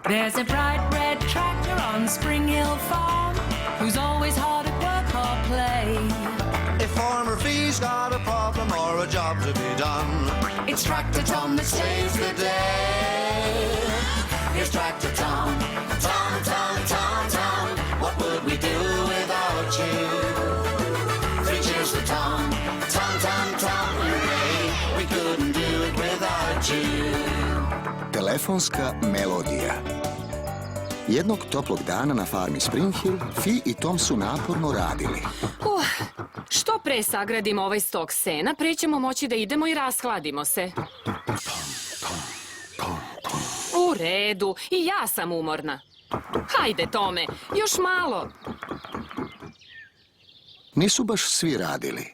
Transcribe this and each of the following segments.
There's a bright red tractor on Spring Hill Farm who's always hard at work or play. If Farmer Fee's got a problem or a job to be done, It's Tractor Tom that saves the day. Here's Tractor Tom. Tom, Tom, Tom, Tom. What would we do without you? Three cheers for Tom. Tom, Tom, Tom, hooray. We couldn't do it without you. Telefonska melodija. Jednog toplog dana na farmi Spring Hill, Fi i Tom su naporno radili. Što pre sagradimo ovaj stok sena, pre ćemo moći da idemo i rashladimo se. U redu, i ja sam umorna. Hajde, Tome, još malo. Nisu baš svi radili.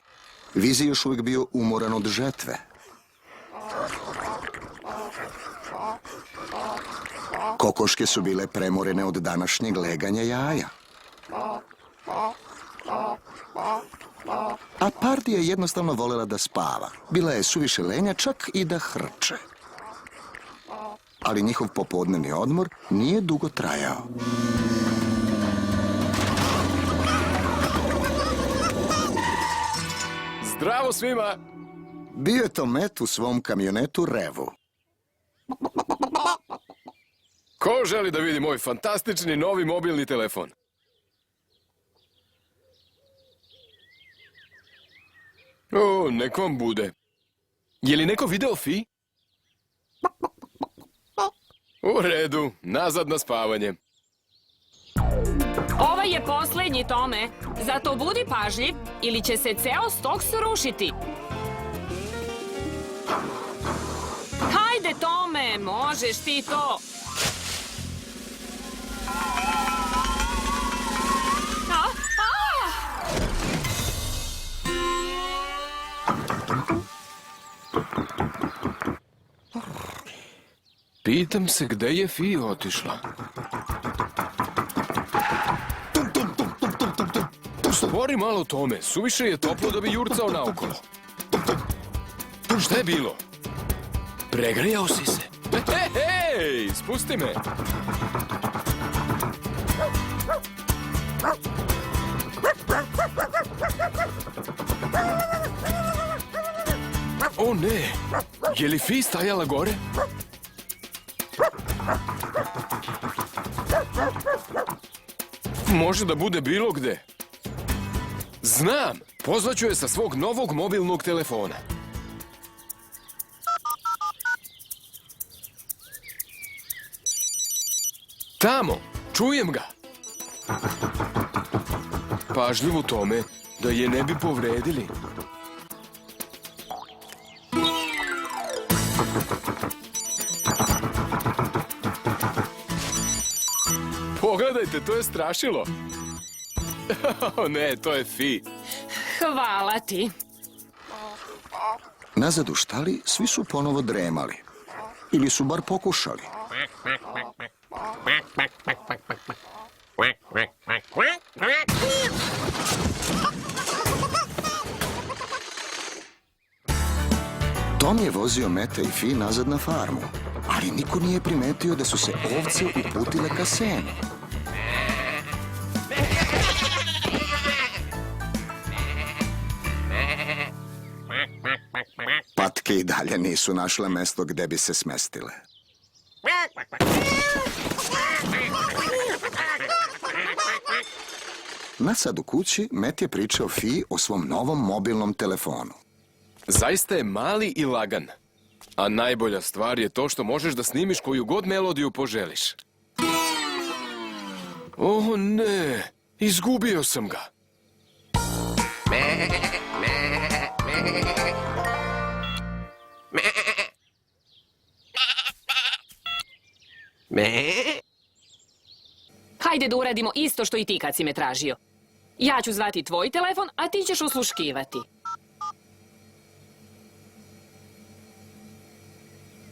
Vizi još uvijek bio umoran od žetve. Kokoške su bile premorene od današnjeg leganja jaja. A Pardi je jednostavno volela da spava. Bila je suviše lenja, čak i da hrče. Ali njihov popodnevni odmor nije dugo trajao. Zdravo svima! Bio je to Met u svom kamionetu Revu. Ko želi da vidi moj fantastični novi mobilni telefon? O, nek vam bude. Je li neko video Fi? U redu, nazad na spavanje. Ovaj je poslednji, Tome. Zato budi pažljiv ili će se ceo stok srušiti. Hajde, Tome, možeš ti to. Pitam se gde je Fi otišla. Spori malo, Tome, suviše je toplo da bi jurcao naokolo. Šta je bilo? Pregrejao si se. Hej, spusti me. O ne, je li Fi stajala gore? Može da bude bilo gde. Znam, pozvaću je sa svog novog mobilnog telefona. Tamo, čujem ga. Pažljivo, Tome, da je ne bi povredili. Pogledajte, to je strašilo. Ne, to je Fi. Hvala ti. Nazad u štali svi su ponovo dremali. Ili su bar pokušali. Tom je vozio Meta i Fi nazad na farmu, ali niko nije primetio da su se ovce uputile ka senu. Patke i dalje nisu našle mesto gde bi se smestile. Nasad u kući, Met je pričao Fi o svom novom mobilnom telefonu. Zaista je mali i lagan. A najbolja stvar je to što možeš da snimiš koju god melodiju poželiš. O ne, izgubio sam ga. Hajde da uradimo isto što i ti kad si me tražio. Ja ću zvati tvoj telefon, a ti ćeš osluškivati.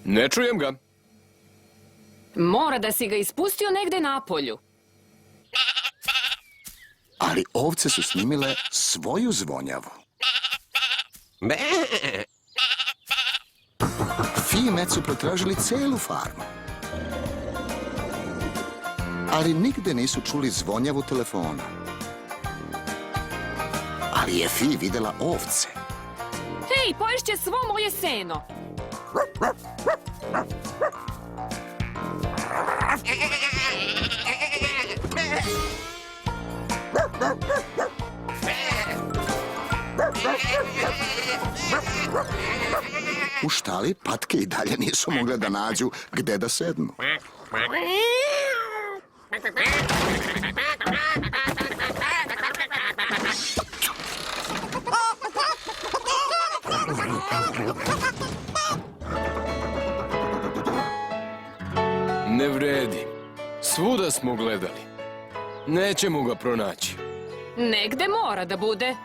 Ne čujem ga. Mora da si ga ispustio negde napolju. Ali ovce su snimile svoju zvonjavu. Fi i Met su pretražili celu farmu. ali nigde nisu čuli zvonjavu telefona. Ali je Fi videla ovce. Hej, poješće svo moje seno. U štali patke i dalje nisu mogle da nađu gde da sednu. Ne vredi. Svuda smo gledali. Nećemo ga pronaći. Negde mora da bude.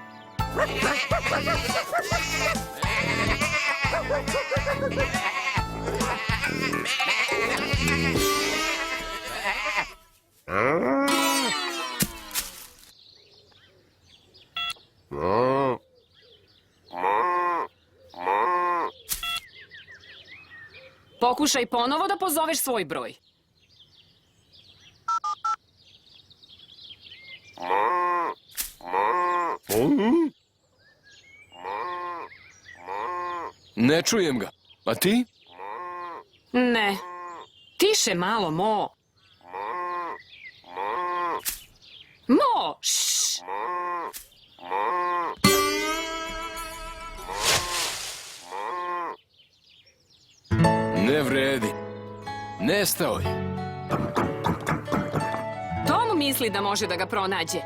Pokušaj ponovo da pozoveš svoj broj. Ne čujem ga. A ti? Ne. Tiše malo, Mo. Mo, šš. Ne vredi. Nestao je. Tom misli da može da ga pronađe.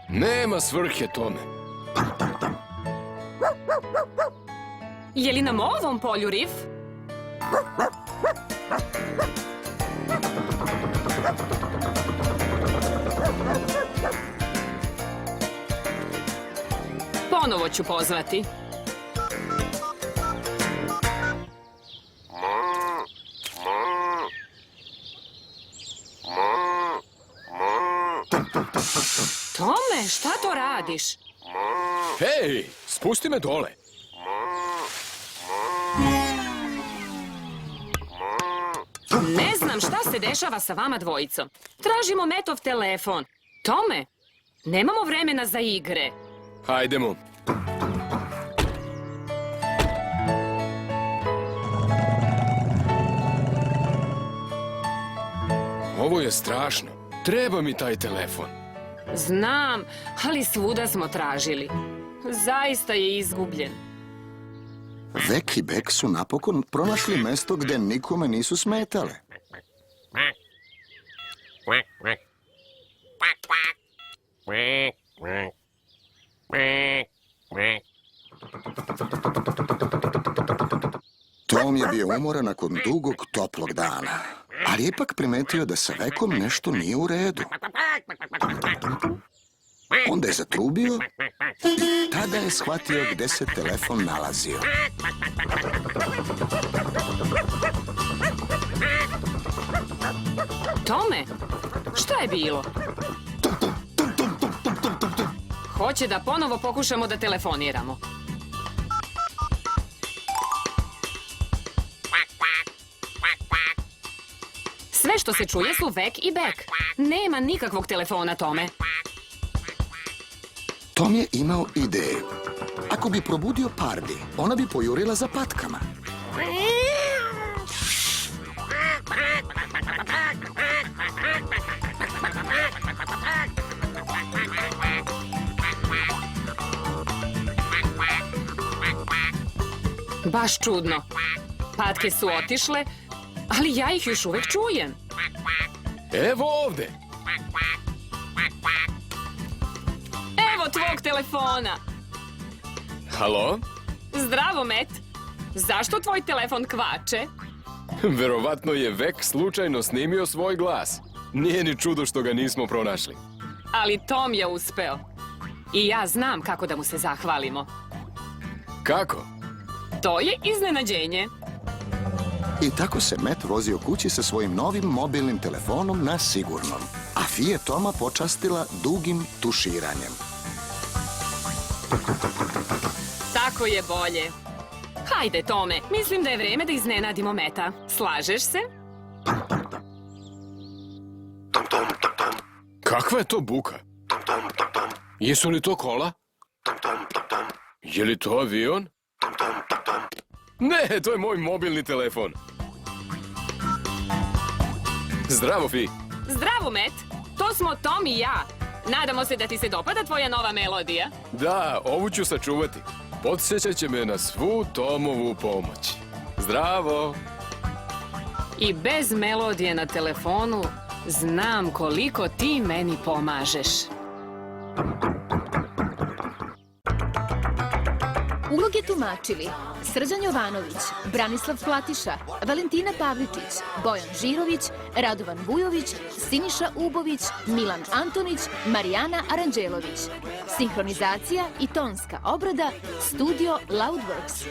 Nema svrhe tome. Je li nam ovom polju rif? Ponovo ću pozvati. Tome, šta to radiš? Hej, spusti me dole. Ne znam šta se dešava sa vama dvojicom. Tražimo Metov telefon. Tome, nemamo vremena za igre. Hajdemo. Ovo je strašno. Treba mi taj telefon. Znam, ali svuda smo tražili. Zaista je izgubljen. Vek i Bek su napokon pronašli mesto gde nikome nisu smetale. Tom je bio umoran nakon dugog, toplog dana, ali je ipak primetio da sa Vekom nešto nije u redu. Onda je zatrubio i tada je shvatio gde se telefon nalazio. Tome, šta je bilo? Hoće da ponovo pokušamo da telefoniramo. Sve što se čuje su Vek i Bek. Nema nikakvog telefona, Tome. Tom je imao ideju. Ako bi probudio Pardi, ona bi pojurila za patkama. Baš čudno. Patke su otišle, ali ja ih još uvek čujem. Evo ovde. Evo tvog telefona. Halo? Zdravo, Met. Zašto tvoj telefon kvače? Verovatno je Vek slučajno snimio svoj glas. Nije ni čudo što ga nismo pronašli. Ali Tom je uspeo. I ja znam kako da mu se zahvalimo. Kako? To je iznenađenje. I tako se Met vozio kući sa svojim novim mobilnim telefonom na sigurnom. A Fi je Toma počastila dugim tuširanjem. Tako je bolje. Hajde, Tome, mislim da je vreme da iznenadimo Meta. Slažeš se? Tom, Tom, Kakva je to buka? Jesu li to kola? Je li to avion? Ne, to je moj mobilni telefon. Zdravo, Fi. Zdravo, Met. To smo Tom i ja. Nadamo se da ti se dopada tvoja nova melodija. Da, ovu ću sačuvati. Podsjećat će me na svu Tomovu pomoć. Zdravo. I bez melodije na telefonu znam koliko ti meni pomažeš. Uloge tumačili Srđan Jovanović, Branislav Platiša, Valentina Pavličić, Bojan Žirović, Radovan Vujović, Siniša Ubović, Milan Antonić, Marijana Aranđelović. Sinhronizacija i tonska obrada Studio Loudworks.